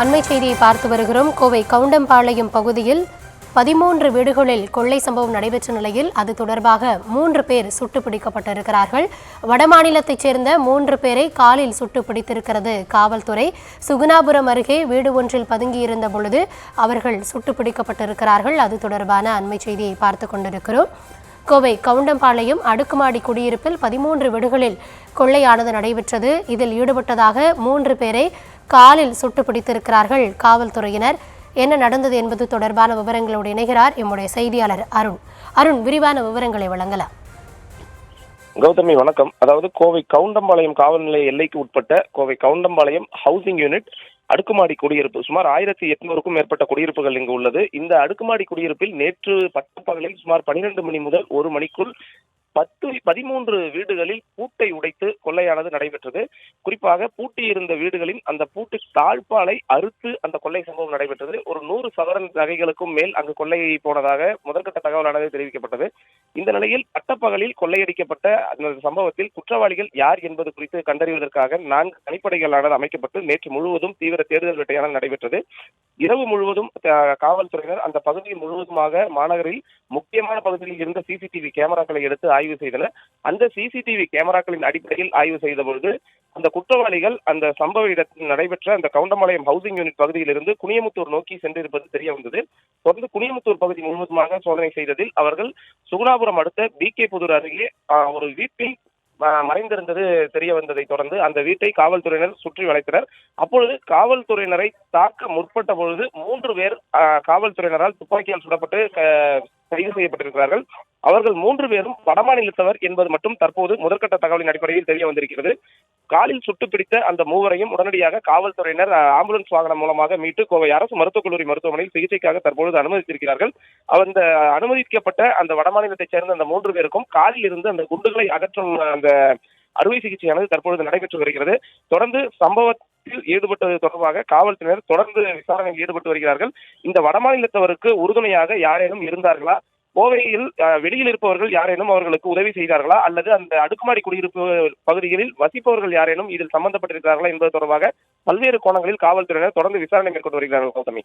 அண்மை செய்தியை பார்த்து வருகிறோம். கோவை கவுண்டம்பாளையம் பகுதியில் 13 வீடுகளில் கொள்ளை சம்பவம் நடைபெற்ற நிலையில் அது தொடர்பாக 3 பேர் சுட்டு பிடிக்கப்பட்டிருக்கிறார்கள். வடமாநிலத்தைச் சேர்ந்த 3 பேரை காலில் சுட்டு பிடித்திருக்கிறது காவல்துறை. சுகுணாபுரம் அருகே வீடு ஒன்றில் பதுங்கியிருந்த பொழுது அவர்கள் சுட்டு பிடிக்கப்பட்டிருக்கிறார்கள். அது தொடர்பான அண்மை செய்தியை பார்த்து கொண்டிருக்கிறோம். கோவை கவுண்டம்பாளையம் அடுக்குமாடி குடியிருப்பில் 13 வீடுகளில் கொள்ளையானது நடைபெற்றது. இதில் ஈடுபட்டதாக 3 பேரை காலில் சுட்டு பிடித்திருக்கிறார்கள் காவல்துறையினர். என்ன நடந்தது என்பது தொடர்பான விவரங்களோடு இணைகிறார் எம்முடைய செய்தியாளர் அருண். விரிவான விவரங்களை வழங்கலாம். கௌதமி வணக்கம். அதாவது கோவை கவுண்டம்பாளையம் காவல் நிலைய எல்லைக்கு உட்பட்ட கோவை கவுண்டம்பாளையம் ஹவுசிங் யூனிட் அடுக்குமாடி குடியிருப்பு சுமார் 1800க்கும் மேற்பட்ட குடியிருப்புகள் இங்கு உள்ளது. இந்த அடுக்குமாடி குடியிருப்பில் நேற்று பகலில் சுமார் 12 மணி முதல் 1 மணிக்குள் 13 வீடுகளில் பூட்டை உடைத்து கொள்ளையானது நடைபெற்றது. குறிப்பாக பூட்டி இருந்த வீடுகளின் அந்த பூட்டு தாழ்பாலை அறுத்து அந்த கொள்ளை சம்பவம் நடைபெற்றது. ஒரு 100 சவரன் நகைகளுக்கும் மேல் அங்கு கொள்ளை போனதாக முதற்கட்ட தகவலானது தெரிவிக்கப்பட்டது. இந்த நிலையில் பட்டப்பகலில் கொள்ளையடிக்கப்பட்ட அந்த சம்பவத்தில் குற்றவாளிகள் யார் என்பது குறித்து கண்டறிவதற்காக 4 தனிப்படைகளானது அமைக்கப்பட்டு நேற்று முழுவதும் தீவிர தேடுதல் வேட்டையானது நடைபெற்றது. இரவு முழுவதும் காவல்துறையினர் அந்த பகுதியில் முழுவதுமாக மாநகரில் முக்கியமான பகுதியில் இருந்த சிசிடிவி கேமராக்களை எடுத்து ஆய்வு செய்தனர். அந்த சிசிடிவி கேமராக்களின் அடிப்படையில் ஆய்வு செய்த பொழுது அந்த குற்றவாளிகள் அந்த சம்பவ இடத்தில் நடைபெற்ற அந்த கவுண்டம்பாளையம் ஹவுசிங் யூனிட் பகுதியிலிருந்து குனியமுத்தூர் நோக்கி சென்றிருப்பது தெரிய வந்தது. தொடர்ந்து குனியமுத்தூர் பகுதி முழுவதுமாக சோதனை செய்ததில் அவர்கள் சுகுணாபுரம் அடுத்த BK புதூர் அருகே ஒரு வீட்டில் மறைந்திருந்தது தெரிய வந்ததை தொடர்ந்து அந்த வீட்டை காவல்துறையினர் சுற்றி வளைத்தனர். அப்பொழுது காவல்துறையினரை தாக்க முற்பட்ட பொழுது 3 பேர் காவல்துறையினரால் துப்பாக்கியால் சுடப்பட்டு கைது செய்யப்பட்டிருக்கிறார்கள். அவர்கள் 3 பேரும் வடமாநிலத்தவர் என்பது மட்டும் தற்போது முதற்கட்ட தகவலின் அடிப்படையில் தெரிய வந்திருக்கிறது. காலில் சுட்டு பிடித்த அந்த 3வரையும் உடனடியாக காவல்துறையினர் ஆம்புலன்ஸ் வாகனம் மூலமாக மீட்டு கோவை அரசு மருத்துவக் கல்லூரி மருத்துவமனையில் சிகிச்சைக்காக தற்பொழுது அனுமதித்திருக்கிறார்கள். அந்த அனுமதிக்கப்பட்ட அந்த வடமாநிலத்தைச் சேர்ந்த அந்த 3 பேருக்கும் காலில் இருந்து அந்த குண்டுகளை அகற்றும் அந்த அறுவை சிகிச்சையானது தற்பொழுது நடைபெற்று வருகிறது. தொடர்ந்து சம்பவத்தில் ஈடுபட்டது தொடர்பாக காவல்துறையினர் தொடர்ந்து விசாரணையில் ஈடுபட்டு வருகிறார்கள். இந்த வடமாநிலத்தவருக்கு உறுதுணையாக யாரேனும் இருந்தார்களா, கோவையில் வெளியில் இருப்பவர்கள் யாரேனும் அவர்களுக்கு உதவி செய்தார்களா, அல்லது அந்த அடுக்குமாடி குடியிருப்பு பகுதிகளில் வசிப்பவர்கள் யாரேனும் இதில் சம்பந்தப்பட்டிருக்கிறார்களா என்பது தொடர்பாக பல்வேறு கோணங்களில் காவல்துறையினர் தொடர்ந்து விசாரணை மேற்கொண்டு வருகிறார்கள். கௌதமி.